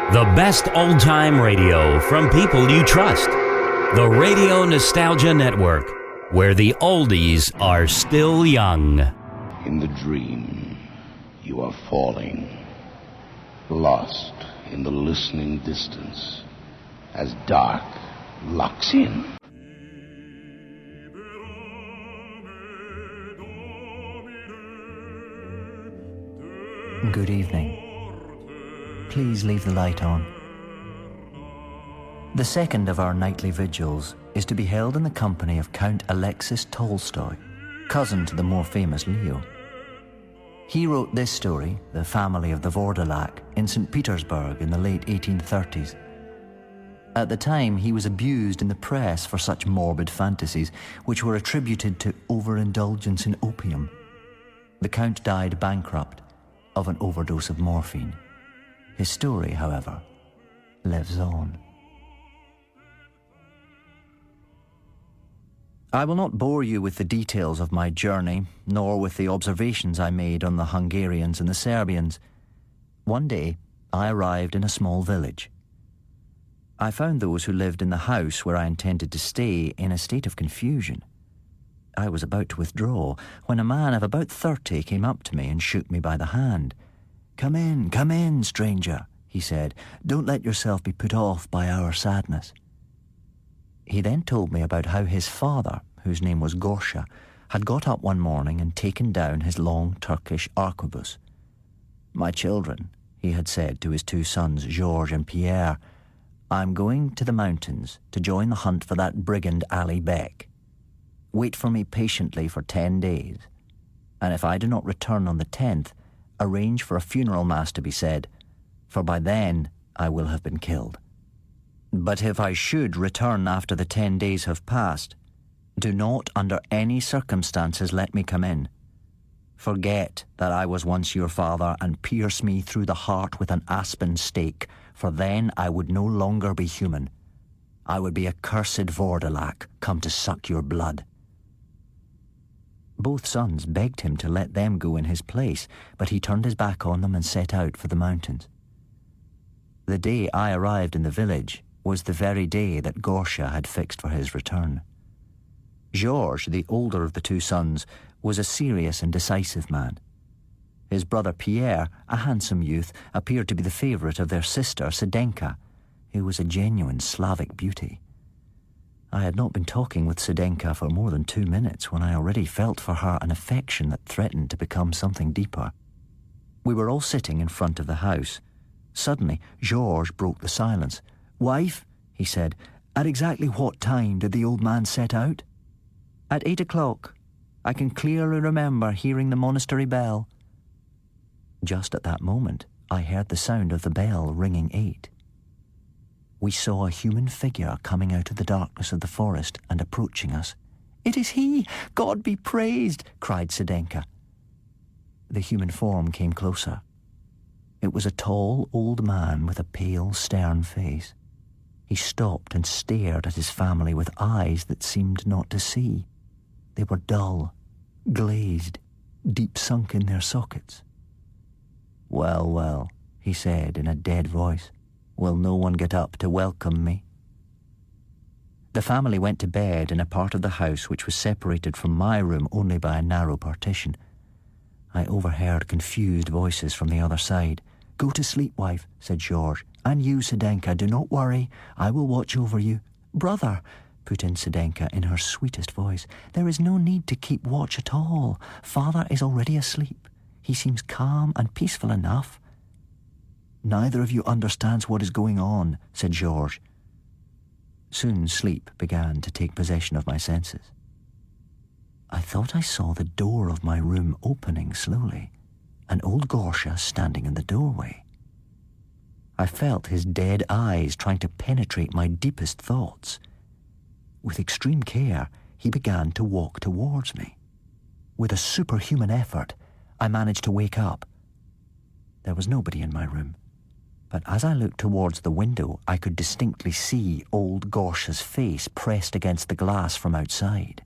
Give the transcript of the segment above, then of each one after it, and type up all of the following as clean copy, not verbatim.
The best old-time radio from people you trust. The Radio Nostalgia Network, where the oldies are still young. In the dream, you are falling, lost in the listening distance, as dark locks in. Good evening. Please leave the light on. The second of our nightly vigils is to be held in the company of Count Alexis Tolstoy, cousin to the more famous Leo. He wrote this story, The Family of the Vourdalak, in St. Petersburg in the late 1830s. At the time, he was abused in the press for such morbid fantasies, which were attributed to overindulgence in opium. The Count died bankrupt of an overdose of morphine. His story, however, lives on. I will not bore you with the details of my journey, nor with the observations I made on the Hungarians and the Serbians. One day, I arrived in a small village. I found those who lived in the house where I intended to stay in a state of confusion. I was about to withdraw when a man of about 30 came up to me and shook me by the hand. Come in, stranger," he said. "Don't let yourself be put off by our sadness." He then told me about how his father, whose name was Gorsha, had got up one morning and taken down his long Turkish arquebus. "My children," he had said to his two sons, Georges and Pierre, "I'm going to the mountains to join the hunt for that brigand Ali Bek. Wait for me patiently for 10 days, and if I do not return on the 10th, arrange for a funeral mass to be said, for by then I will have been killed. But if I should return after the 10 days have passed, do not under any circumstances let me come in. Forget that I was once your father and pierce me through the heart with an aspen stake, for then I would no longer be human. I would be a cursed Vourdalak come to suck your blood." Both sons begged him to let them go in his place, but he turned his back on them and set out for the mountains. The day I arrived in the village was the very day that Gorsha had fixed for his return. Georges, the older of the two sons, was a serious and decisive man. His brother Pierre, a handsome youth, appeared to be the favourite of their sister Sedenka, who was a genuine Slavic beauty. I had not been talking with Sedenka for more than 2 minutes when I already felt for her an affection that threatened to become something deeper. We were all sitting in front of the house. Suddenly, Georges broke the silence. "Wife," he said, "at exactly what time did the old man set out?" "At 8 o'clock. I can clearly remember hearing the monastery bell." Just at that moment, I heard the sound of the bell ringing 8. We saw a human figure coming out of the darkness of the forest and approaching us. "It is he! God be praised!" cried Sedenka. The human form came closer. It was a tall, old man with a pale, stern face. He stopped and stared at his family with eyes that seemed not to see. They were dull, glazed, deep sunk in their sockets. "Well, well," he said in a dead voice. "Will no one get up to welcome me?" The family went to bed in a part of the house which was separated from my room only by a narrow partition. I overheard confused voices from the other side. "Go to sleep, wife," said Georges. "And you, Sedenka, do not worry. I will watch over you." "Brother," put in Sedenka in her sweetest voice, "there is no need to keep watch at all. Father is already asleep. He seems calm and peaceful enough." "Neither of you understands what is going on," said Georges. Soon sleep began to take possession of my senses. I thought I saw the door of my room opening slowly, and old Gorsha standing in the doorway. I felt his dead eyes trying to penetrate my deepest thoughts. With extreme care, he began to walk towards me. With a superhuman effort, I managed to wake up. There was nobody in my room, but as I looked towards the window, I could distinctly see old Gorsha's face pressed against the glass from outside.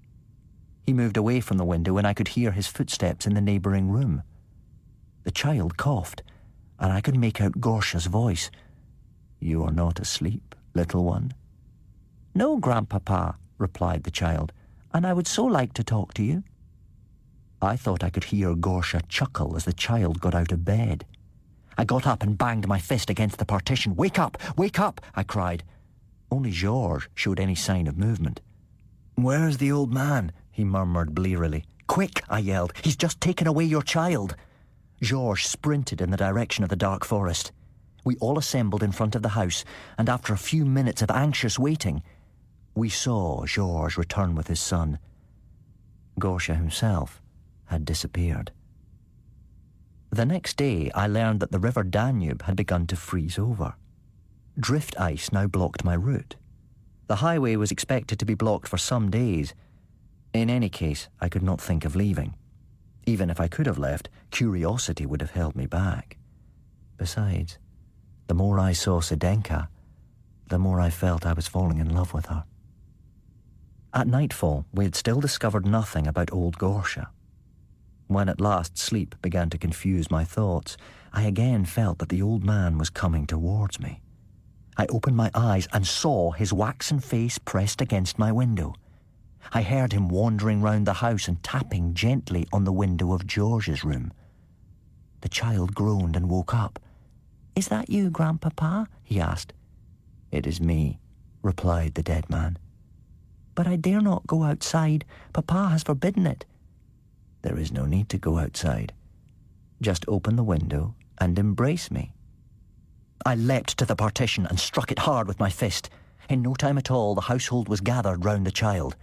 He moved away from the window and I could hear his footsteps in the neighbouring room. The child coughed, and I could make out Gorsha's voice. You are not asleep, little one?" "No, Grandpapa," replied the child, "and I would so like to talk to you." I thought I could hear Gorsha chuckle as the child got out of bed. I got up and banged my fist against the partition. "Wake up! Wake up!" I cried. Only Georges showed any sign of movement. "Where's the old man?" he murmured blearily. "Quick!" I yelled. "He's just taken away your child." Georges sprinted in the direction of the dark forest. We all assembled in front of the house, and after a few minutes of anxious waiting, we saw Georges return with his son. Gorsha himself had disappeared. The next day, I learned that the river Danube had begun to freeze over. Drift ice now blocked my route. The highway was expected to be blocked for some days. In any case, I could not think of leaving. Even if I could have left, curiosity would have held me back. Besides, the more I saw Sedenka, the more I felt I was falling in love with her. At nightfall, we had still discovered nothing about old Gorsha. When at last sleep began to confuse my thoughts, I again felt that the old man was coming towards me. I opened my eyes and saw his waxen face pressed against my window. I heard him wandering round the house and tapping gently on the window of George's room. The child groaned and woke up. "Is that you, Grandpapa?" he asked. "It is me," replied the dead man. "But I dare not go outside. Papa has forbidden it." "There is no need to go outside. Just open the window and embrace me." I leapt to the partition and struck it hard with my fist. In no time at all, the household was gathered round the child.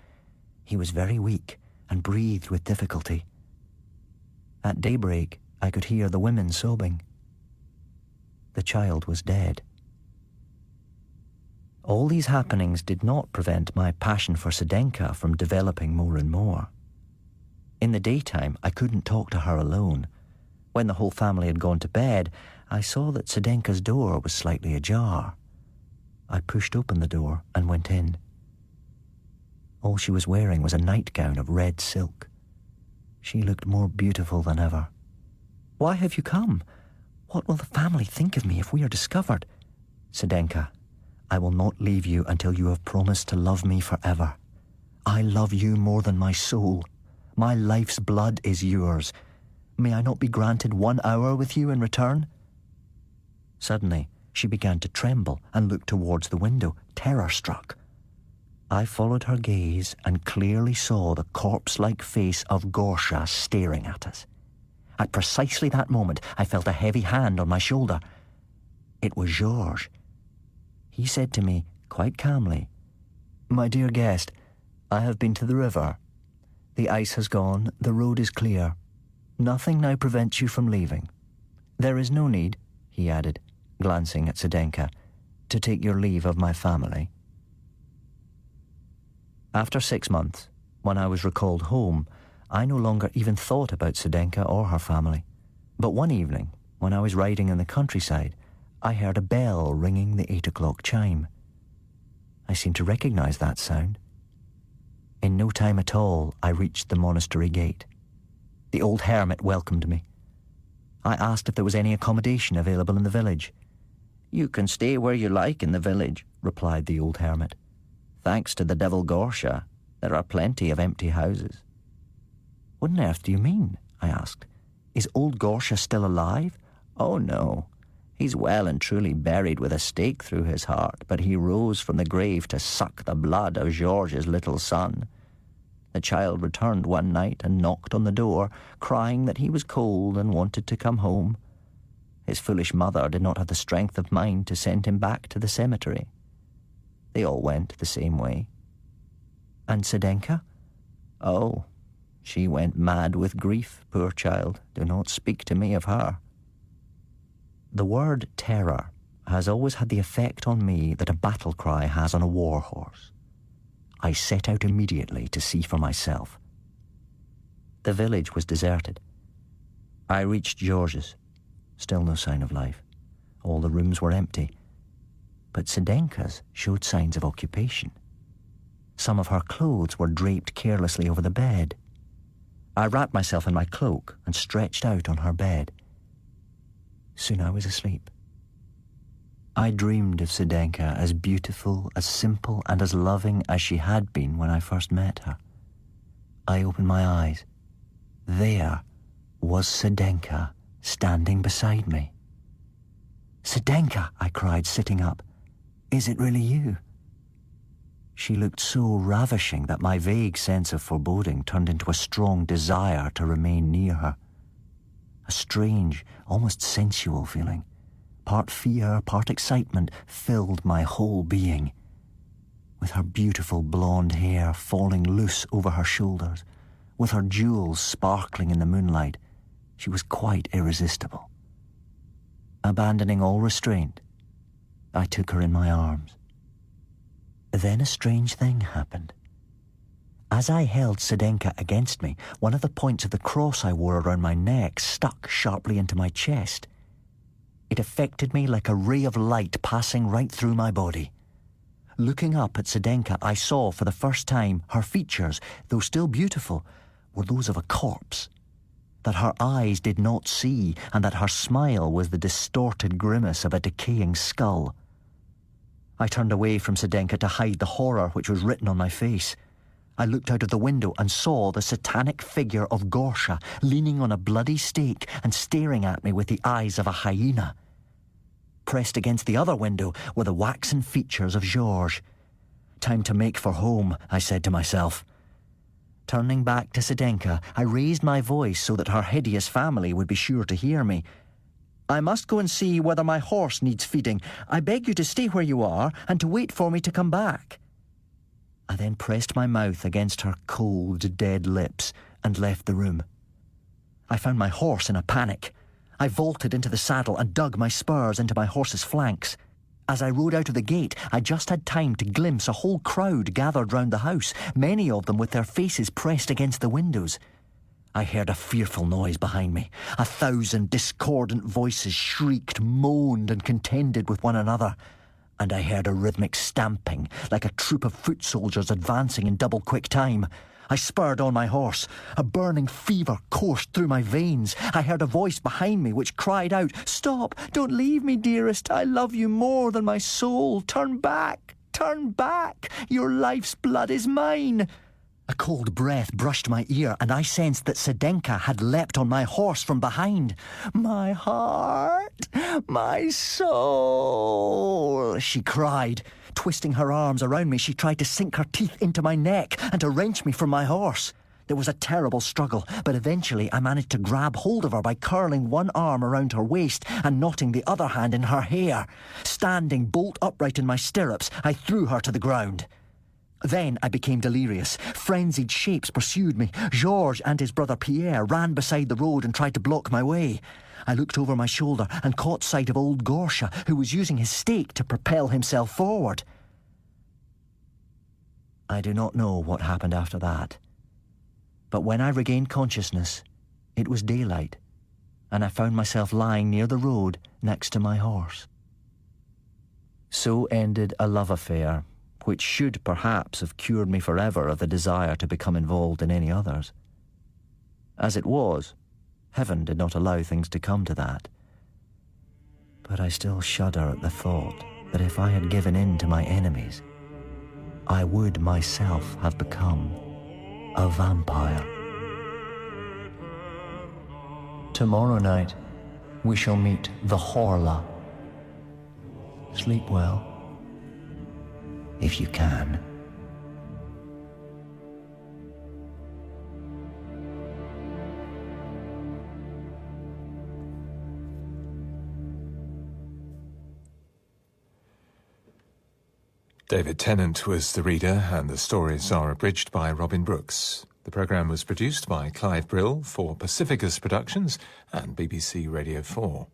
He was very weak and breathed with difficulty. At daybreak, I could hear the women sobbing. The child was dead. All these happenings did not prevent my passion for Sedenka from developing more and more. In the daytime, I couldn't talk to her alone. When the whole family had gone to bed, I saw that Sedenka's door was slightly ajar. I pushed open the door and went in. All she was wearing was a nightgown of red silk. She looked more beautiful than ever. "Why have you come? What will the family think of me if we are discovered?" "Sedenka, I will not leave you until you have promised to love me forever. I love you more than my soul. My life's blood is yours. May I not be granted 1 hour with you in return?" Suddenly, she began to tremble and look towards the window, terror-struck. I followed her gaze and clearly saw the corpse-like face of Gorsha staring at us. At precisely that moment, I felt a heavy hand on my shoulder. It was Georges. He said to me, quite calmly, "My dear guest, I have been to the river. The ice has gone, the road is clear. Nothing now prevents you from leaving. There is no need," he added, glancing at Sedenka, "to take your leave of my family." After 6 months, when I was recalled home, I no longer even thought about Sedenka or her family. But one evening, when I was riding in the countryside, I heard a bell ringing the 8 o'clock chime. I seemed to recognize that sound. In no time at all, I reached the monastery gate. The old hermit welcomed me. I asked if there was any accommodation available in the village. "You can stay where you like in the village," replied the old hermit. "Thanks to the devil Gorsha, there are plenty of empty houses." "What on earth do you mean?" I asked. "Is old Gorsha still alive?" "Oh no, he's well and truly buried with a stake through his heart, but he rose from the grave to suck the blood of George's little son. The child returned one night and knocked on the door, crying that he was cold and wanted to come home. His foolish mother did not have the strength of mind to send him back to the cemetery. They all went the same way." "And Sedenka?" "Oh, she went mad with grief, poor child. Do not speak to me of her." The word terror has always had the effect on me that a battle cry has on a war horse. I set out immediately to see for myself. The village was deserted. I reached George's. Still no sign of life. All the rooms were empty. But Sedenka's showed signs of occupation. Some of her clothes were draped carelessly over the bed. I wrapped myself in my cloak and stretched out on her bed. Soon I was asleep. I dreamed of Sedenka as beautiful, as simple, and as loving as she had been when I first met her. I opened my eyes. There was Sedenka standing beside me. "Sedenka," I cried, sitting up. "Is it really you?" She looked so ravishing that my vague sense of foreboding turned into a strong desire to remain near her. A strange, almost sensual feeling, part fear, part excitement, filled my whole being. With her beautiful blonde hair falling loose over her shoulders, with her jewels sparkling in the moonlight, she was quite irresistible. Abandoning all restraint, I took her in my arms. Then a strange thing happened. As I held Sedenka against me, one of the points of the cross I wore around my neck stuck sharply into my chest. It affected me like a ray of light passing right through my body. Looking up at Sedenka, I saw for the first time her features, though still beautiful, were those of a corpse. That her eyes did not see, and that her smile was the distorted grimace of a decaying skull. I turned away from Sedenka to hide the horror which was written on my face. I looked out of the window and saw the satanic figure of Gorsha leaning on a bloody stake and staring at me with the eyes of a hyena. Pressed against the other window were the waxen features of Georges. "Time to make for home," I said to myself. Turning back to Sedenka, I raised my voice so that her hideous family would be sure to hear me. "I must go and see whether my horse needs feeding. I beg you to stay where you are and to wait for me to come back." I then pressed my mouth against her cold, dead lips and left the room. I found my horse in a panic. I vaulted into the saddle and dug my spurs into my horse's flanks. As I rode out of the gate, I just had time to glimpse a whole crowd gathered round the house, many of them with their faces pressed against the windows. I heard a fearful noise behind me. 1,000 discordant voices shrieked, moaned, and contended with one another. And I heard a rhythmic stamping, like a troop of foot soldiers advancing in double-quick time. I spurred on my horse. A burning fever coursed through my veins. I heard a voice behind me which cried out, "Stop! Don't leave me, dearest! I love you more than my soul! Turn back! Turn back! Your life's blood is mine!" A cold breath brushed my ear, and I sensed that Sedenka had leapt on my horse from behind. "My heart! My soul!" she cried. Twisting her arms around me, she tried to sink her teeth into my neck and to wrench me from my horse. There was a terrible struggle, but eventually I managed to grab hold of her by curling one arm around her waist and knotting the other hand in her hair. Standing bolt upright in my stirrups, I threw her to the ground. Then I became delirious. Frenzied shapes pursued me. Georges and his brother Pierre ran beside the road and tried to block my way. I looked over my shoulder and caught sight of old Gorsha, who was using his stake to propel himself forward. I do not know what happened after that. But when I regained consciousness, it was daylight, and I found myself lying near the road next to my horse. So ended a love affair, which should perhaps have cured me forever of the desire to become involved in any others. As it was, heaven did not allow things to come to that. But I still shudder at the thought that if I had given in to my enemies, I would myself have become a vampire. Tomorrow night, we shall meet the Horla. Sleep well, if you can. David Tennant was the reader, and the stories are abridged by Robin Brooks. The programme was produced by Clive Brill for Pacificus Productions and BBC Radio 4.